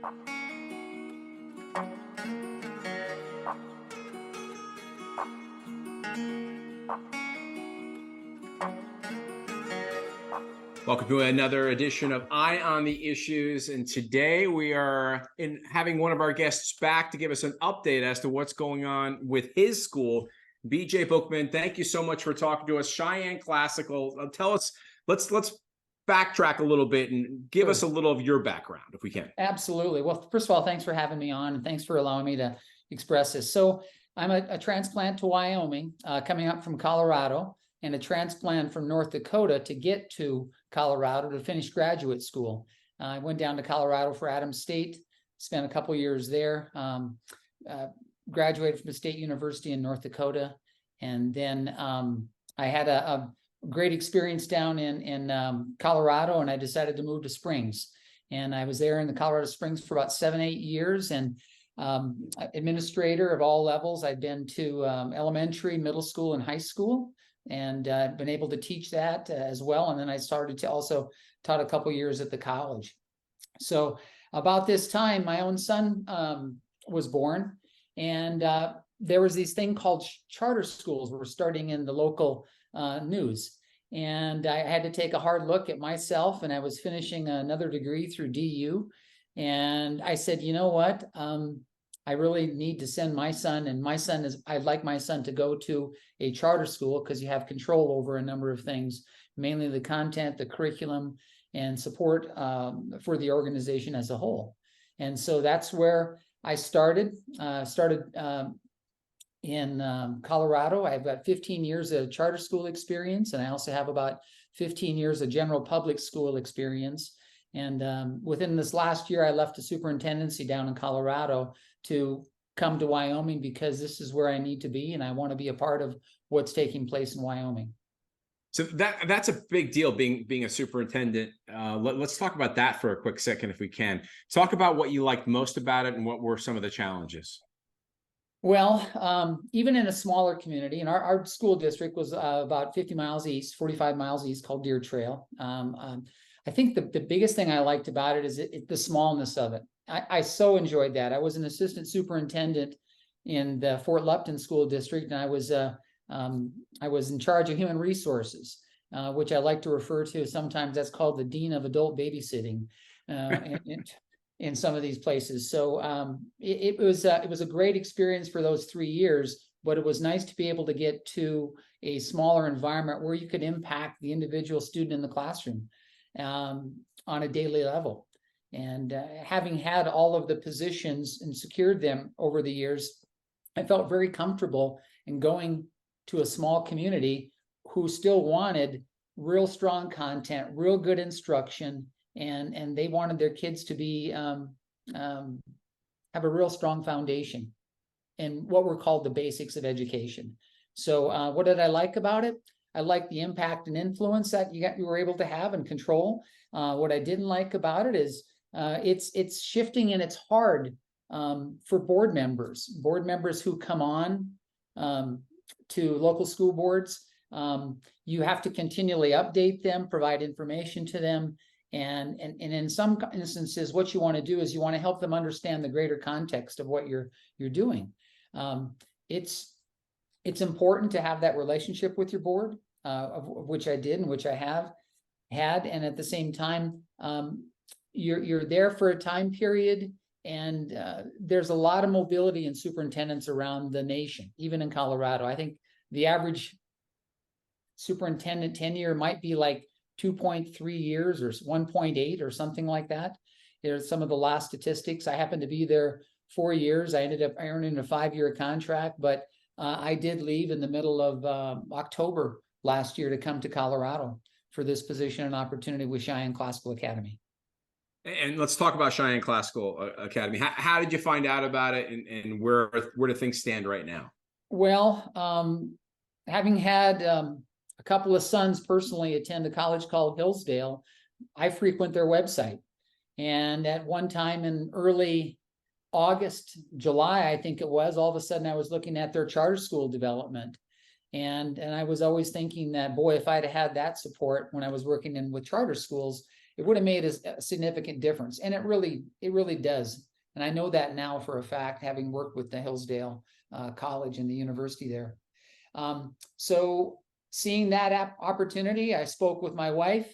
Welcome to another edition of Eye on the Issues, and today we are having one of our guests back to give us an update as to what's going on with his school. BJ Buchmann, thank you so much for talking to us. Cheyenne Classical, tell us, let's backtrack a little bit and give us a little of your background, if we can. Absolutely. Well, first of all, thanks for having me on, and thanks for allowing me to express this. So I'm a transplant to Wyoming, coming up from Colorado, and a transplant from North Dakota to get to Colorado to finish graduate school. I went down to Colorado for Adams State, spent a couple years there, graduated from a state university in North Dakota, and then I had a great experience down in Colorado, and I decided to move to Springs. And I was there in the Colorado Springs for about 7-8 years, and administrator of all levels. I'd been to elementary, middle school, and high school, and been able to teach that as well. And then I started to also taught a couple years at the college. So about this time, my own son was born, and there was this thing called charter schools were starting in the local news. And I had to take a hard look at myself, and I was finishing another degree through DU. And I said, you know what? I really need to send my son, and I'd like my son to go to a charter school because you have control over a number of things, mainly the content, the curriculum, and support for the organization as a whole. And so that's where I started. In Colorado. I've got 15 years of charter school experience, and I also have about 15 years of general public school experience. And within this last year, I left the superintendency down in Colorado to come to Wyoming because this is where I need to be, and I want to be a part of what's taking place in Wyoming. So that's a big deal, being a superintendent. Let's talk about that for a quick second, if we can. Talk about what you liked most about it and what were some of the challenges. Well, even in a smaller community, and our school district was about 50 miles east, 45 miles east, called Deer Trail. I think the biggest thing I liked about it is the smallness of it. I so enjoyed that. I was an assistant superintendent in the Fort Lupton School District, and I was in charge of human resources, which I like to refer to sometimes. That's called the dean of adult babysitting in some of these places. So it was a great experience for those 3 years, but it was nice to be able to get to a smaller environment where you could impact the individual student in the classroom on a daily level. And having had all of the positions and secured them over the years, I felt very comfortable in going to a small community who still wanted real strong content, real good instruction, and they wanted their kids to be have a real strong foundation in what were called the basics of education. So what did I like about it? I liked the impact and influence that you were able to have and control. What I didn't like about it is it's shifting, and it's hard for board members who come on to local school boards. You have to continually update them, provide information to them. And in some instances, what you want to do is you want to help them understand the greater context of what you're doing. It's important to have that relationship with your board, of which I did and which I have had. And at the same time, you're there for a time period, and there's a lot of mobility in superintendents around the nation, even in Colorado. I think the average superintendent tenure might be like 2.3 years or 1.8 or something like that. There's some of the last statistics. I happened to be there 4 years. I ended up earning a 5-year contract, but I did leave in the middle of October last year to come to Colorado for this position and opportunity with Cheyenne Classical Academy. And let's talk about Cheyenne Classical Academy. How did you find out about it, and where do things stand right now? Well, having had a couple of sons personally attend a college called Hillsdale, I frequent their website. And at one time in early August, July, I think it was, all of a sudden I was looking at their charter school development. And I was always thinking that, boy, if I'd had that support when I was working with charter schools, it would have made a significant difference. And it really does. And I know that now for a fact, having worked with the Hillsdale College and the university there. So seeing that opportunity, I spoke with my wife.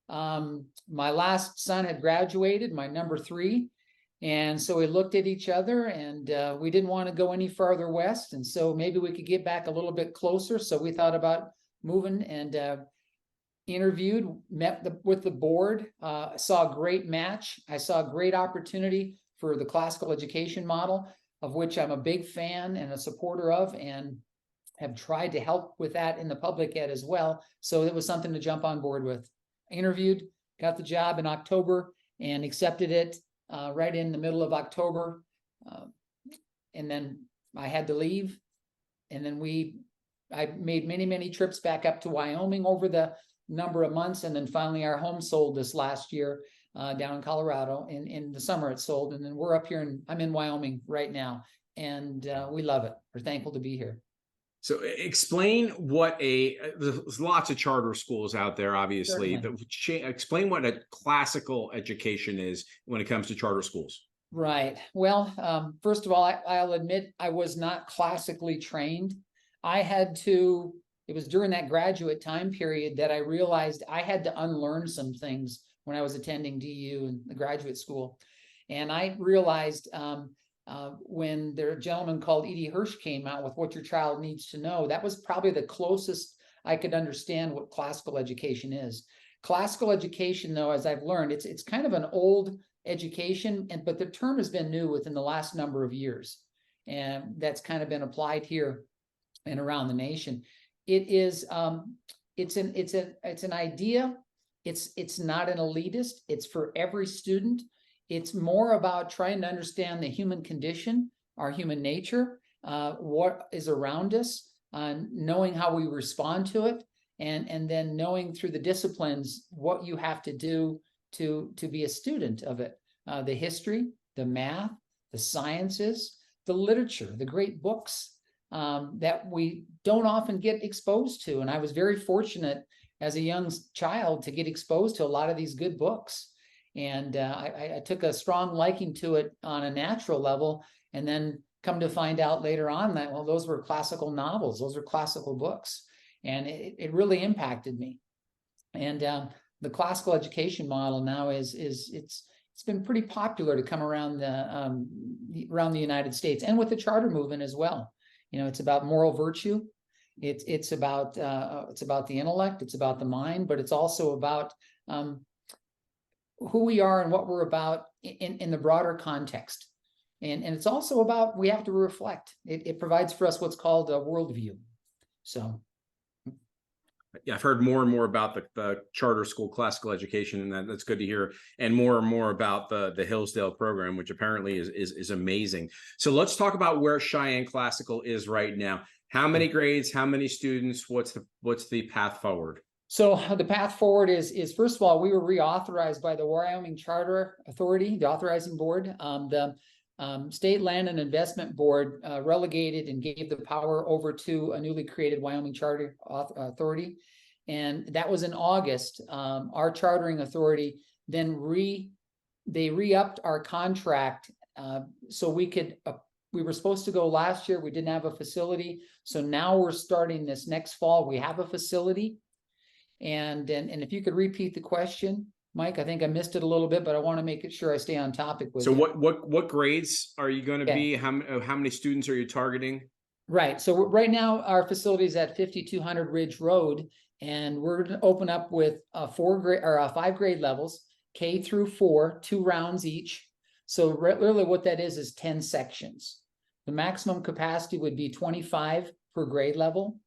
My last son had graduated, my number 3. And so we looked at each other, and we didn't want to go any farther west. And so maybe we could get back a little bit closer. So we thought about moving, and interviewed, met with the board, saw a great match. I saw a great opportunity for the classical education model, of which I'm a big fan and a supporter of, and have tried to help with that in the public ed as well. So it was something to jump on board with. I interviewed, got the job in October, and accepted it right in the middle of October. And then I had to leave. And then I made many trips back up to Wyoming over the number of months. And then finally our home sold this last year down in Colorado. In the summer it sold. And then we're up here, I'm in Wyoming right now. And we love it. We're thankful to be here. So explain what there's lots of charter schools out there, obviously. Explain what a classical education is when it comes to charter schools. Right. Well, first of all, I'll admit I was not classically trained. It was during that graduate time period that I realized I had to unlearn some things when I was attending DU and the graduate school. And I realized when their gentleman called Edie Hirsch came out with What Your Child Needs to Know, that was probably the closest I could understand what classical education is. Classical education, though, as I've learned, it's kind of an old education, but the term has been new within the last number of years, and that's kind of been applied here and around the nation. It is it's an idea. It's not an elitist. It's for every student. It's more about trying to understand the human condition, our human nature, what is around us, knowing how we respond to it, and then knowing through the disciplines what you have to do to be a student of it. The history, the math, the sciences, the literature, the great books that we don't often get exposed to. And I was very fortunate as a young child to get exposed to a lot of these good books. And I took a strong liking to it on a natural level, and then come to find out later on that, well, those were classical novels, those were classical books, and it really impacted me. And the classical education model now it's been pretty popular to come around the United States, and with the charter movement as well. You know, it's about moral virtue. It's about the intellect. It's about the mind, but it's also about who we are and what we're about in the broader context. And it's also about, we have to reflect. It provides for us what's called a worldview. So. Yeah, I've heard more and more about the charter school classical education, and that's good to hear, and more about the Hillsdale program, which apparently is amazing. So let's talk about where Cheyenne Classical is right now. How many grades, how many students, what's the path forward? So the path forward is first of all, we were reauthorized by the Wyoming Charter Authority, the authorizing board. The State Land and Investment Board relegated and gave the power over to a newly created Wyoming Charter Authority. And that was in August. Our chartering authority then re-upped our contract so we were supposed to go last year. We didn't have a facility. So now we're starting this next fall. We have a facility. And if you could repeat the question, Mike, I think I missed it a little bit, but I want to make sure I stay on topic with so you. What grades are you going to be? How many students are you targeting? Right. So right now our facility is at 5200 Ridge Road, and we're going to open up with 5 grade levels, K through 4, 2 rounds each. So really what that is 10 sections. The maximum capacity would be 25 per grade level.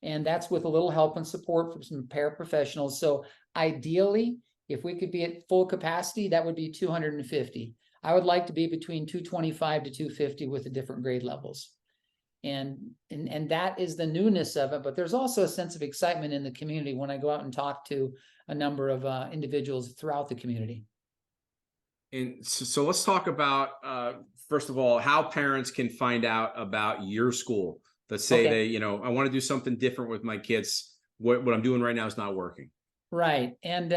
And that's with a little help and support from some paraprofessionals. So ideally, if we could be at full capacity, that would be 250. I would like to be between 225 to 250 with the different grade levels. And that is the newness of it. But there's also a sense of excitement in the community when I go out and talk to a number of individuals throughout the community. And so let's talk about, first of all, how parents can find out about your school. Let's say I want to do something different with my kids. What I'm doing right now is not working. Right. And,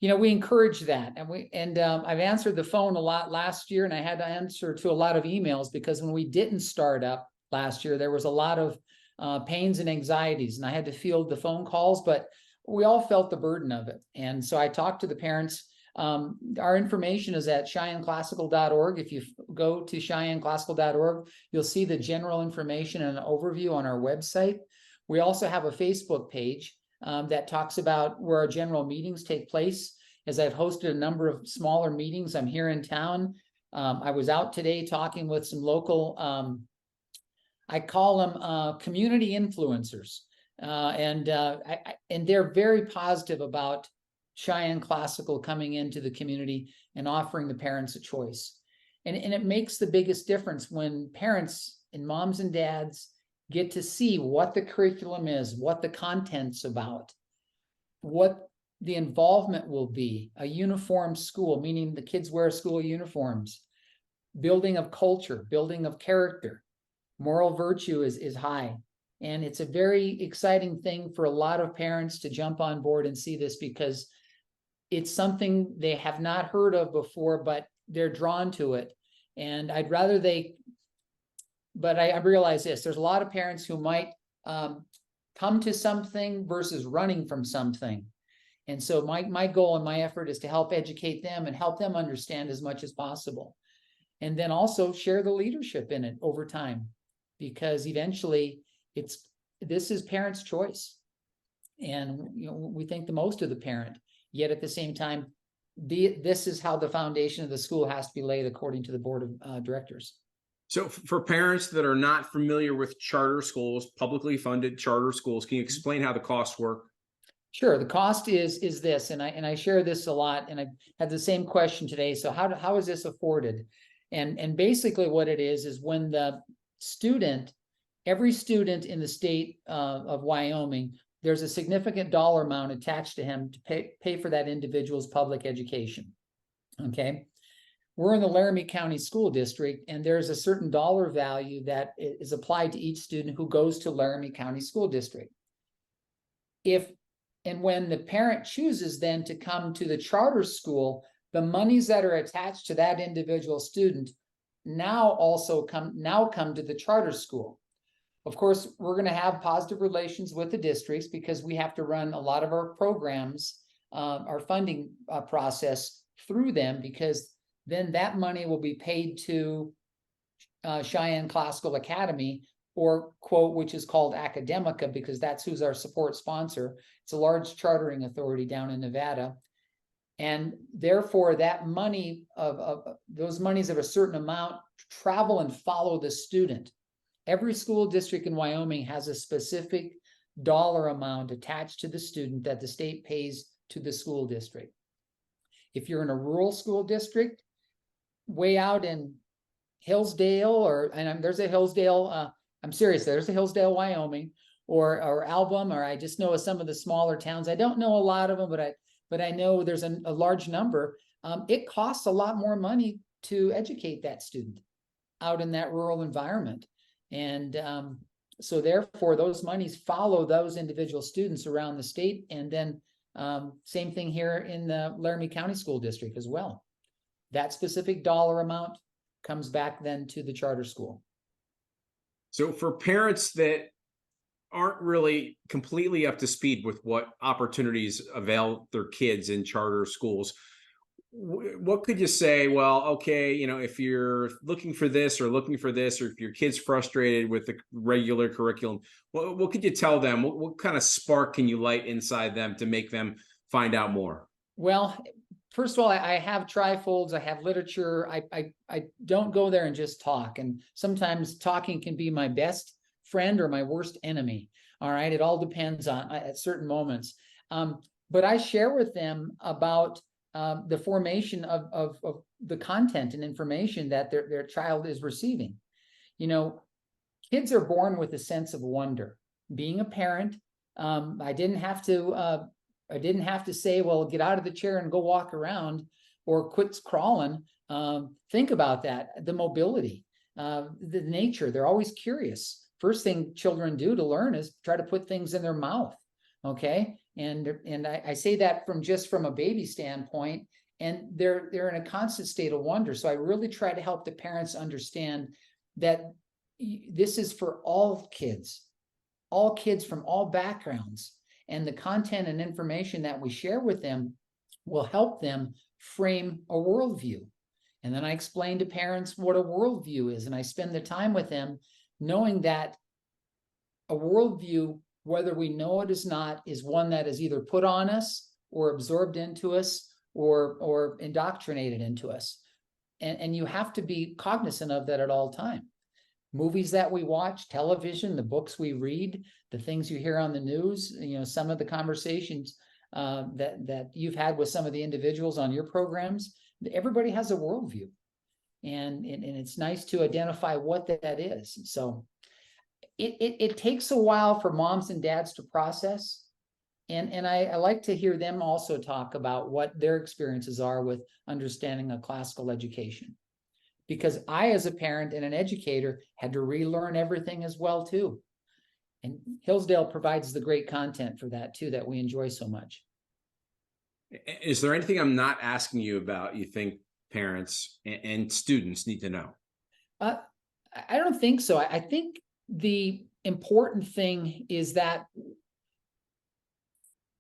we encourage that, and I've answered the phone a lot last year, and I had to answer to a lot of emails because when we didn't start up last year, there was a lot of pains and anxieties, and I had to field the phone calls, but we all felt the burden of it. And so I talked to the parents. Our information is at CheyenneClassical.org. If you go to CheyenneClassical.org, you'll see the general information and an overview on our website. We also have a Facebook page that talks about where our general meetings take place. As I've hosted a number of smaller meetings, I'm here in town. I was out today talking with some local, I call them community influencers. And they're very positive about Cheyenne Classical coming into the community and offering the parents a choice. And it makes the biggest difference when parents and moms and dads get to see what the curriculum is, what the content's about, what the involvement will be, a uniform school, meaning the kids wear school uniforms, building of culture, building of character, moral virtue is high. And it's a very exciting thing for a lot of parents to jump on board and see this, because it's something they have not heard of before, but they're drawn to it. And I'd rather but I realize this, there's a lot of parents who might come to something versus running from something. And so my goal and my effort is to help educate them and help them understand as much as possible. And then also share the leadership in it over time, because eventually this is parents' choice. And we think the most of the parent, yet at the same time, this is how the foundation of the school has to be laid according to the board of directors. So for parents that are not familiar with charter schools, publicly funded charter schools, can you explain how the costs work? Sure. The cost is this, and I share this a lot, and I had the same question today. So how is this afforded? And basically what it is when the student, every student in the state of Wyoming, there's a significant dollar amount attached to him to pay for that individual's public education. Okay. We're in the Laramie County School District, and there's a certain dollar value that is applied to each student who goes to Laramie County School District. When the parent chooses then to come to the charter school, the monies that are attached to that individual student now come to the charter school. Of course, we're going to have positive relations with the districts because we have to run a lot of our programs, our funding process through them, because then that money will be paid to Cheyenne Classical Academy, or quote, which is called Academica, because that's who's our support sponsor. It's a large chartering authority down in Nevada. And therefore that money those monies of a certain amount travel and follow the student. Every school district in Wyoming has a specific dollar amount attached to the student that the state pays to the school district. If you're in a rural school district, way out in Hillsdale, there's a Hillsdale, I'm serious, there's a Hillsdale, Wyoming, or Album, or I just know of some of the smaller towns. I don't know a lot of them, but I know there's a large number. It costs a lot more money to educate that student out in that rural environment. And so therefore those monies follow those individual students around the state. And then same thing here in the Laramie County School District as well. That specific dollar amount comes back then to the charter school. So for parents that aren't really completely up to speed with what opportunities avail their kids in charter schools, what could you say? Well, okay, if you're looking for this, or if your kid's frustrated with the regular curriculum, what could you tell them? What kind of spark can you light inside them to make them find out more? Well, first of all, I have trifolds, I have literature. I don't go there and just talk. And sometimes talking can be my best friend or my worst enemy. All right. It all depends on at certain moments. But I share with them about the formation of the content and information that their child is receiving. Kids are born with a sense of wonder. Being a parent, I didn't have to say, well, get out of the chair and go walk around or quit crawling. Think about that. The mobility, the nature, they're always curious. First thing children do to learn is try to put things in their mouth. Okay. And I say that from a baby standpoint, and they're in a constant state of wonder. So I really try to help the parents understand that this is for all kids from all backgrounds, and the content and information that we share with them will help them frame a worldview. And then I explain to parents what a worldview is, and I spend the time with them knowing that a worldview, whether we know it or not, is one that is either put on us or absorbed into us or indoctrinated into us. And you have to be cognizant of that at all times. Movies that we watch, television, the books we read, the things you hear on the news, some of the conversations that you've had with some of the individuals on your programs, everybody has a worldview. And it's nice to identify what that is. So it takes a while for moms and dads to process. And I like to hear them also talk about what their experiences are with understanding a classical education. Because I, as a parent and an educator, had to relearn everything as well, too. And Hillsdale provides the great content for that, too, that we enjoy so much. Is there anything I'm not asking you about you think parents and students need to know? I don't think so. I think the important thing is that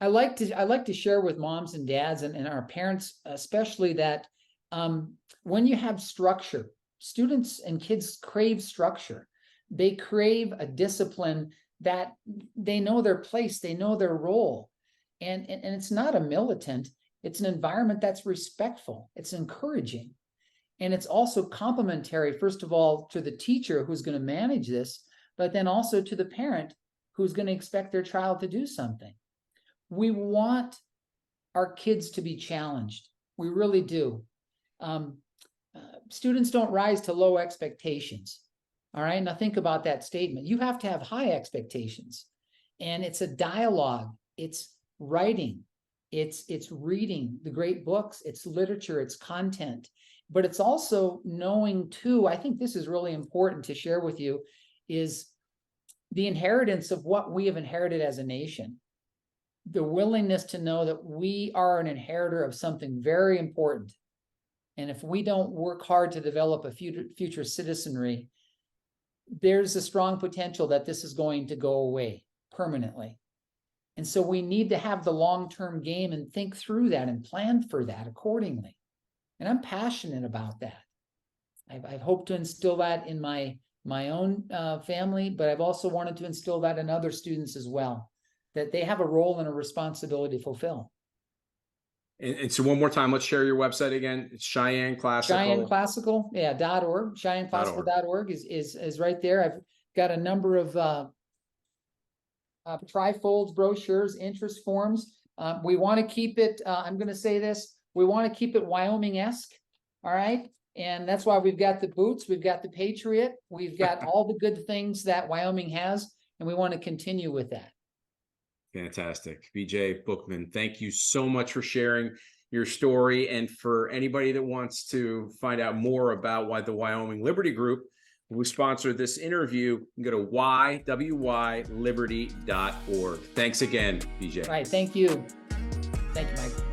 I like to share with moms and dads and our parents, especially, that when you have structure, students and kids crave structure. They crave a discipline that they know their place, they know their role. And it's not a militant, it's an environment that's respectful, it's encouraging. And it's also complementary, first of all, to the teacher who's going to manage this, but then also to the parent who's going to expect their child to do something. We want our kids to be challenged. We really do. Students don't rise to low expectations. All right. Now think about that statement. You have to have high expectations. And it's a dialogue. It's writing. It's reading the great books. It's literature. It's content. But it's also knowing, too, I think this is really important to share with you, is the inheritance of what we have inherited as a nation. The willingness to know that we are an inheritor of something very important. And if we don't work hard to develop a future citizenry, there's a strong potential that this is going to go away permanently. And so we need to have the long-term game and think through that and plan for that accordingly. And I'm passionate about that. I've hoped to instill that in my own family, but I've also wanted to instill that in other students as well, that they have a role and a responsibility to fulfill. And so one more time, let's share your website again. It's Cheyenne Classical. Cheyenne Classical, .org. CheyenneClassical.org is right there. I've got a number of trifolds, brochures, interest forms. We want to keep it, I'm going to say this, we want to keep it Wyoming-esque. All right. And that's why we've got the boots, we've got the Patriot, we've got all the good things that Wyoming has, and we want to continue with that. Fantastic. BJ Buchmann, thank you so much for sharing your story. And for anybody that wants to find out more about why the Wyoming Liberty Group, who sponsored this interview, you can go to ywlyliberty.org. Thanks again, BJ. All right. Thank you. Thank you, Mike.